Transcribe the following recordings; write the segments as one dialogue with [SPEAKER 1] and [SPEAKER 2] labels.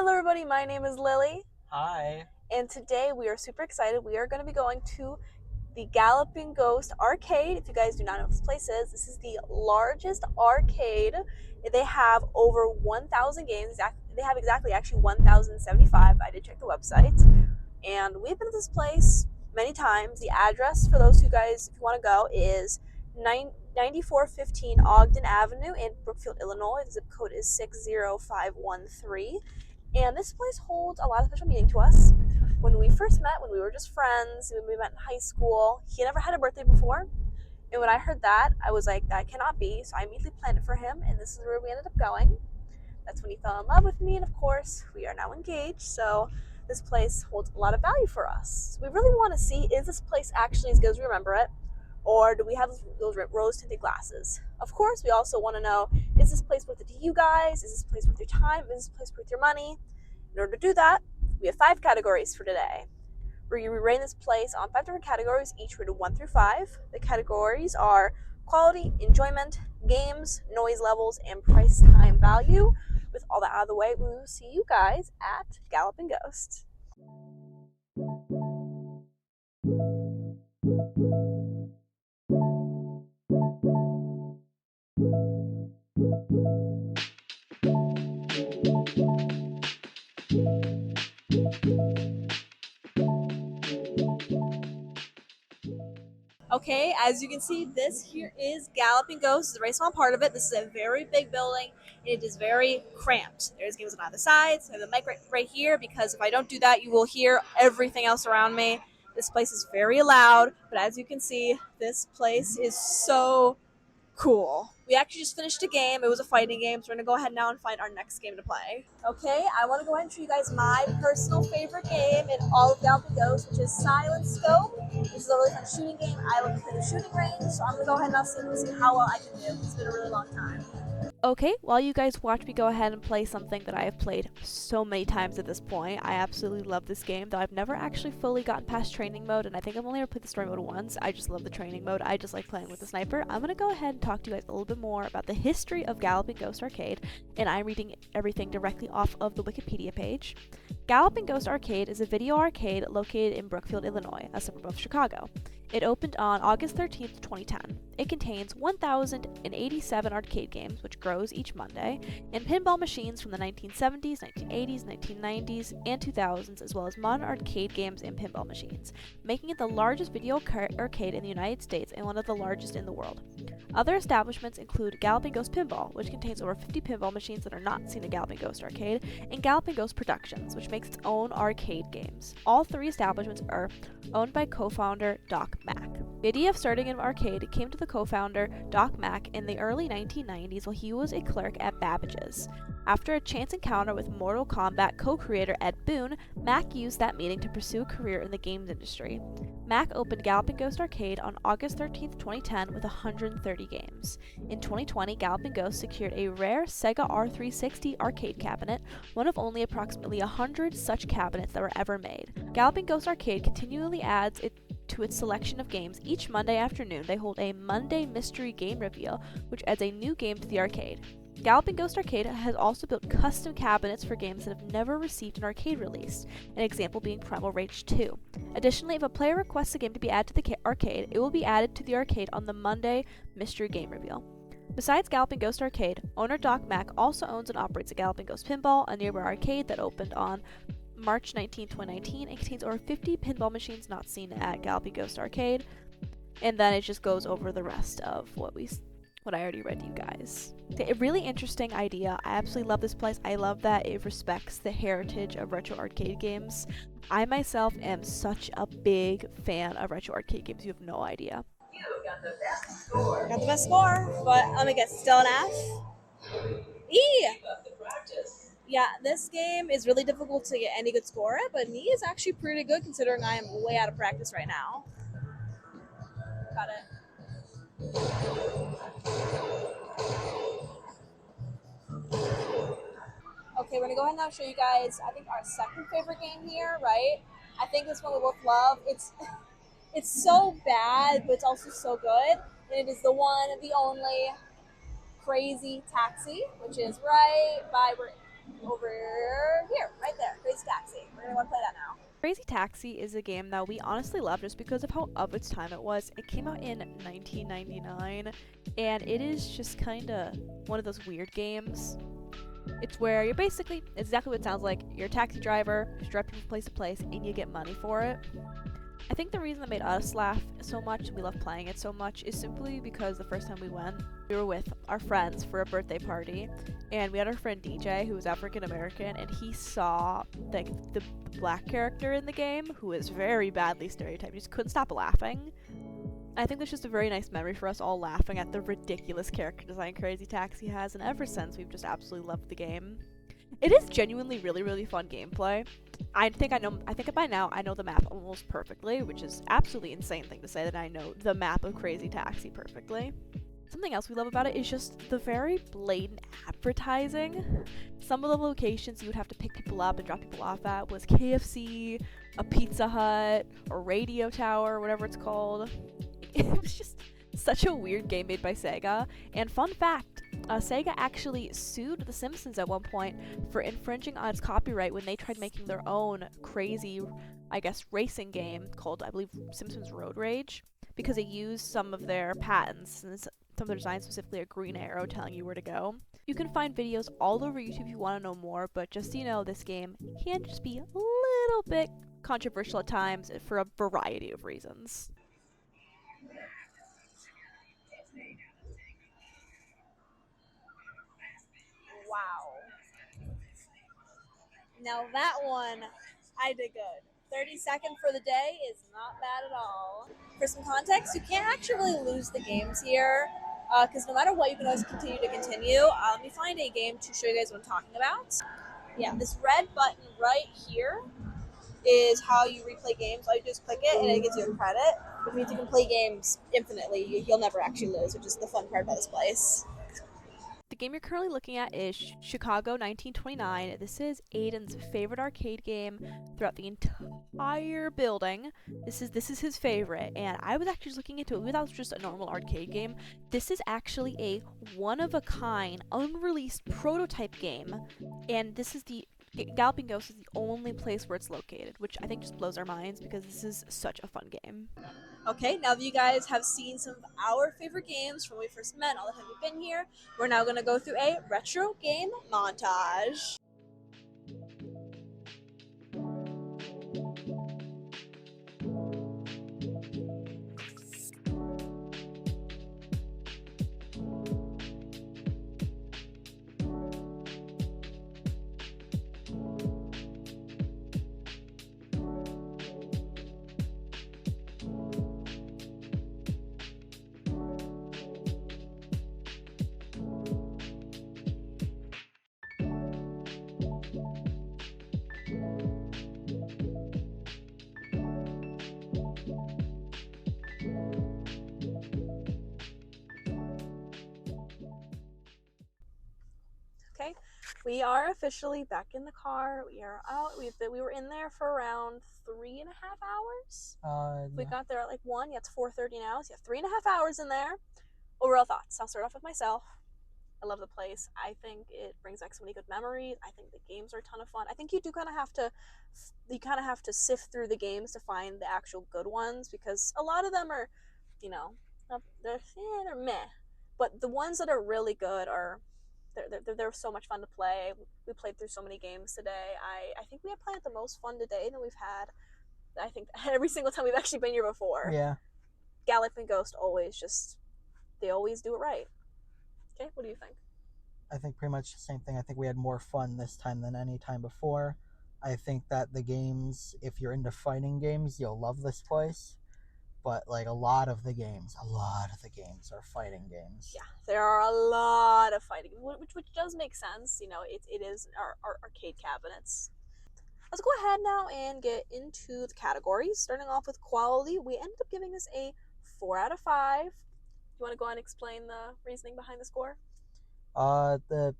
[SPEAKER 1] Hello everybody, my name is Lily.
[SPEAKER 2] Hi.
[SPEAKER 1] And today we are super excited. We are going to be going to the Galloping Ghost arcade. If you guys do not know what this place is, this is the largest arcade. They have over 1,000 games. They have exactly actually 1,075. I did check the website. And we've been to this place many times. The address for those who guys, if you want to go, is 9415 Ogden Avenue in Brookfield, Illinois. The zip code is 60513. And this place holds a lot of special meaning to us. When we first met, when we were just friends, when we met in high school, he never had a birthday before. And when I heard that, I was like, that cannot be. So I immediately planned it for him, and this is where we ended up going. That's when he fell in love with me, and of course, we are now engaged. So this place holds a lot of value for us. So we really want to see, is this place actually as good as we remember it? Or do we have those rose-tinted glasses? Of course, we also want to know, is this place worth it to you guys? Is this place worth your time? Is this place worth your money? In order to do that, we have 5 categories for today. We rate this place on 5 different categories, each rated 1 through 5. The categories are quality, enjoyment, games, noise levels, and price time value. With all that out of the way, we will see you guys at Galloping Ghost. Okay, as you can see, this here is Galloping Ghost. This is a very small part of it. This is a very big building, and it is very cramped. There's games on either side. So I have the mic right here because if I don't do that, you will hear everything else around me. This place is very loud, but as you can see, this place is so cool. We actually just finished a game. It was a fighting game, so we're going to go ahead now and find our next game to play. Okay, I want to go ahead and show you guys my personal favorite game in all of Galloping Ghost, which is Silent Scope. This is a really fun shooting game. I love to play the shooting range, so I'm going to go ahead and now see how well I can do. It's been a really long time.
[SPEAKER 3] Okay, while you guys watch me go ahead and play something that I have played so many times at this point, I absolutely love this game, though I've never actually fully gotten past training mode, and I think I've only ever played the story mode once. I just love the training mode. I just like playing with the sniper. I'm going to go ahead and talk to you guys a little bit more about the history of Galloping Ghost Arcade, and I'm reading everything directly off of the Wikipedia page. Galloping Ghost Arcade is a video arcade located in Brookfield, Illinois, a suburb of Chicago. It opened on August 13th, 2010. It contains 1,087 arcade games, which grows each Monday, and pinball machines from the 1970s, 1980s, 1990s, and 2000s, as well as modern arcade games and pinball machines, making it the largest video arcade in the United States and one of the largest in the world. Other establishments include Galloping Ghost Pinball, which contains over 50 pinball machines that are not seen at Galloping Ghost Arcade, and Galloping Ghost Productions, which makes its own arcade games. All 3 establishments are owned by co-founder Doc Mack. The idea of starting an arcade came to the co-founder Doc Mack in the early 1990s while he was a clerk at Babbage's. After a chance encounter with Mortal Kombat co-creator Ed Boon, Mack used that meeting to pursue a career in the games industry. Mack opened Galloping Ghost Arcade on August 13, 2010 with 130 games. In 2020, Galloping Ghost secured a rare Sega R360 arcade cabinet, one of only approximately 100 such cabinets that were ever made. Galloping Ghost Arcade continually adds to its selection of games. Each Monday afternoon, they hold a Monday Mystery Game Reveal, which adds a new game to the arcade. Galloping Ghost Arcade has also built custom cabinets for games that have never received an arcade release, an example being Primal Rage 2. Additionally, if a player requests a game to be added to the arcade, it will be added to the arcade on the Monday Mystery Game Reveal. Besides Galloping Ghost Arcade, owner Doc Mack also owns and operates a Galloping Ghost Pinball, a nearby arcade that opened on March 19, 2019, and contains over 50 pinball machines not seen at Galloping Ghost Arcade. And then it just goes over the rest of what I already read to you guys. A really interesting idea. I absolutely love this place. I love that it respects the heritage of retro arcade games. I myself am such a big fan of retro arcade games. You have no idea.
[SPEAKER 1] You got the best score. Got the best score, but let me guess, still an F? E! Yeah, this game is really difficult to get any good score at, but me is actually pretty good considering I am way out of practice right now. Got it. Okay, we're gonna go ahead and now show you guys, I think, our second favorite game here, right? I think this one we both love. It's so bad, but it's also so good. And it is the one, the only Crazy Taxi, which is right over here. want to play that now.
[SPEAKER 3] Crazy Taxi is a game that we honestly love just because of how of its time it was. It came out in 1999, and it is just kind of one of those weird games. It's where you're basically, it's exactly what it sounds like. You're a taxi driver, you drive people from place to place, and you get money for it. I think the reason that made us laugh so much and we love playing it so much is simply because the first time we went, we were with our friends for a birthday party, and we had our friend DJ who was African American, and he saw like the black character in the game who is very badly stereotyped. He just couldn't stop laughing. I think that's just a very nice memory for us all laughing at the ridiculous character design Crazy Taxi has, and ever since we've just absolutely loved the game. It is genuinely really, really fun gameplay. I think by now I know the map almost perfectly, which is absolutely insane thing to say that I know the map of Crazy Taxi perfectly. Something else we love about it is just the very blatant advertising. Some of the locations you would have to pick people up and drop people off at was KFC, a Pizza Hut, a radio tower, whatever it's called. It was just such a weird game made by Sega. And fun fact, Sega actually sued The Simpsons at one point for infringing on its copyright when they tried making their own crazy, I guess, racing game called, I believe, Simpsons Road Rage, because they used some of their patents and some of their designs, specifically a green arrow telling you where to go. You can find videos all over YouTube if you want to know more, but just so you know, this game can just be a little bit controversial at times for a variety of reasons.
[SPEAKER 1] Wow. Now that one, I did good. 32nd for the day is not bad at all. For some context, you can't actually really lose the games here because no matter what, you can always continue to continue. Let me find a game to show you guys what I'm talking about. Yeah, this red button right here is how you replay games. All you do is click it and it gives you a credit, which means you can play games infinitely. You'll never actually lose, which is the fun part about this place.
[SPEAKER 3] The game you're currently looking at is Chicago 1929. This is Aiden's favorite arcade game throughout the entire building. This is his favorite, and I was actually just looking into it. We thought it was just a normal arcade game. This is actually a one-of-a-kind, unreleased prototype game, and this is the Galloping Ghost is the only place where it's located, which I think just blows our minds because this is such a fun game.
[SPEAKER 1] Okay, now that you guys have seen some of our favorite games from when we first met, all the time we've been here, we're now going to go through a retro game montage. Okay, we are officially back in the car. We are out. We were in there for around 3.5 hours. We got there at like 1. Yeah, it's 4:30 now. So yeah, 3.5 hours in there. Overall thoughts. I'll start off with myself. I love the place. I think it brings back so many good memories. I think the games are a ton of fun. I think you kind of have to sift through the games to find the actual good ones because a lot of them are, you know, they're meh. But the ones that are really good are they're so much fun to play. We played through so many games today. I think we had played the most fun today than we've had. I think every single time we've actually been here before.
[SPEAKER 2] Yeah.
[SPEAKER 1] Galloping Ghost they always do it right. Okay, what do you think?
[SPEAKER 2] I think pretty much the same thing. I think we had more fun this time than any time before. I think that the games, if you're into fighting games, you'll love this place. But like a lot of the games are fighting games.
[SPEAKER 1] Yeah, there are a lot of fighting, which does make sense. You know, it is our arcade cabinets. Let's go ahead now and get into the categories. Starting off with quality, we ended up giving this a 4 out of 5. You want to go ahead and explain the reasoning behind the score?
[SPEAKER 2] The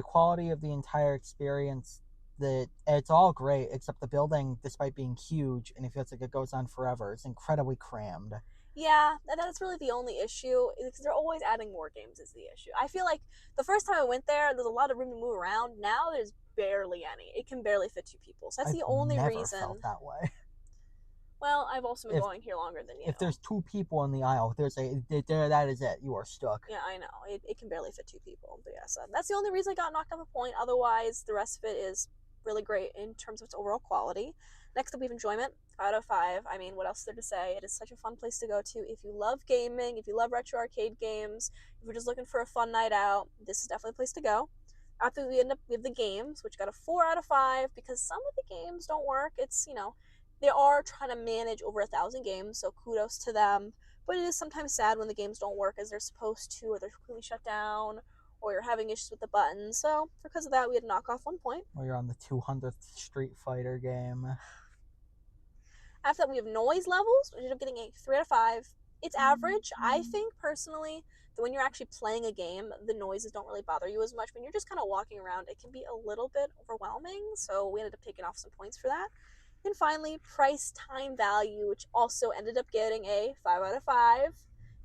[SPEAKER 2] quality of the entire experience, it's all great except the building, despite being huge and it feels like it goes on forever, it's incredibly crammed.
[SPEAKER 1] Yeah, that's really the only issue. Because they're always adding more games is the issue. I feel like the first time I went there's a lot of room to move around. Now there's barely any. It can barely fit 2 people. So that's
[SPEAKER 2] I've
[SPEAKER 1] the only
[SPEAKER 2] never
[SPEAKER 1] reason.
[SPEAKER 2] felt that way.
[SPEAKER 1] Well, I've also been
[SPEAKER 2] If-
[SPEAKER 1] going here longer than you.
[SPEAKER 2] If there's 2 people in the aisle, that is it. You are stuck.
[SPEAKER 1] Yeah, I know. It can barely fit 2 people. But yeah, so that's the only reason I got knocked off a point. Otherwise, the rest of it is really great in terms of its overall quality. Next up, we have enjoyment. 5 out of 5. I mean, what else is there to say? It is such a fun place to go to. If you love gaming, if you love retro arcade games, if you're just looking for a fun night out, this is definitely a place to go. After we end up with the games, which got a 4 out of 5 because some of the games don't work. It's, they are trying to manage over 1,000 games, so kudos to them. But it is sometimes sad when the games don't work as they're supposed to, or they're completely shut down, or you're having issues with the buttons. So because of that, we had to knock off 1 point.
[SPEAKER 2] Or you're on the 200th Street Fighter game.
[SPEAKER 1] After that, we have noise levels, which ended up getting a 3 out of 5. It's average. I think personally that when you're actually playing a game, the noises don't really bother you as much. When you're just kind of walking around, it can be a little bit overwhelming. So we ended up taking off some points for that. And finally, price time value, which also ended up getting a 5 out of 5.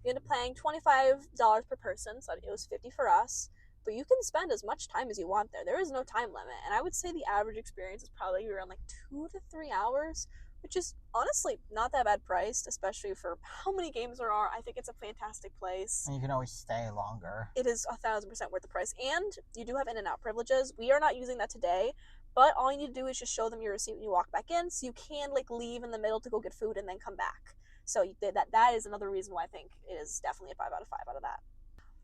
[SPEAKER 1] We ended up paying $25 per person, so it was $50 for us. But you can spend as much time as you want there. There is no time limit. And I would say the average experience is probably around like 2 to 3 hours, which is honestly not that bad priced, especially for how many games there are. I think it's a fantastic place.
[SPEAKER 2] And you can always stay longer.
[SPEAKER 1] It is 1,000% worth the price. And you do have in-and-out privileges. We are not using that today, but all you need to do is just show them your receipt when you walk back in, so you can like leave in the middle to go get food and then come back. So that is another reason why I think it is definitely a 5 out of 5 out of that.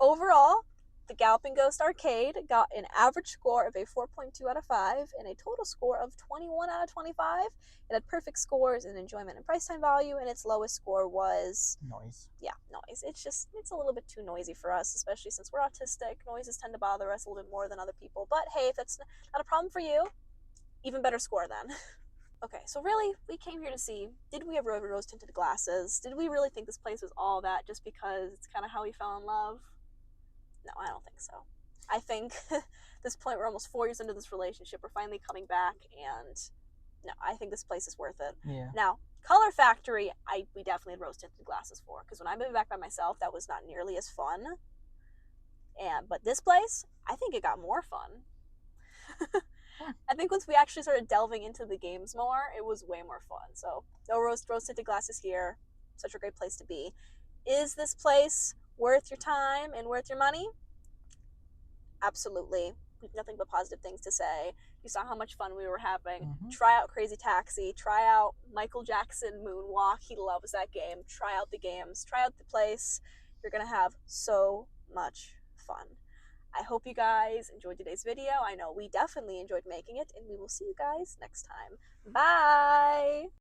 [SPEAKER 1] Overall, the Galloping Ghost Arcade got an average score of a 4.2 out of 5 and a total score of 21 out of 25. It had perfect scores in enjoyment and price time value, and its lowest score was
[SPEAKER 2] noise.
[SPEAKER 1] Yeah, noise. It's a little bit too noisy for us, especially since we're autistic. Noises tend to bother us a little bit more than other people. But hey, if that's not a problem for you, even better score then. Okay, so really, we came here to see, did we have rose-tinted glasses? Did we really think this place was all that just because it's kind of how we fell in love? No, I don't think so. I think at this point, we're almost 4 years into this relationship. We're finally coming back, and no, I think this place is worth it.
[SPEAKER 2] Yeah.
[SPEAKER 1] Now, Color Factory, we definitely had rose-tinted glasses for, because when I moved back by myself, that was not nearly as fun. But this place, I think it got more fun. I think once we actually started delving into the games more, it was way more fun. So, no rose-tinted glasses here. Such a great place to be. Is this place worth your time and worth your money? Absolutely. Nothing but positive things to say. You saw how much fun we were having.
[SPEAKER 2] Mm-hmm.
[SPEAKER 1] Try out Crazy Taxi. Try out Michael Jackson Moonwalk. He loves that game. Try out the games. Try out the place. You're going to have so much fun. I hope you guys enjoyed today's video. I know we definitely enjoyed making it, and we will see you guys next time. Bye!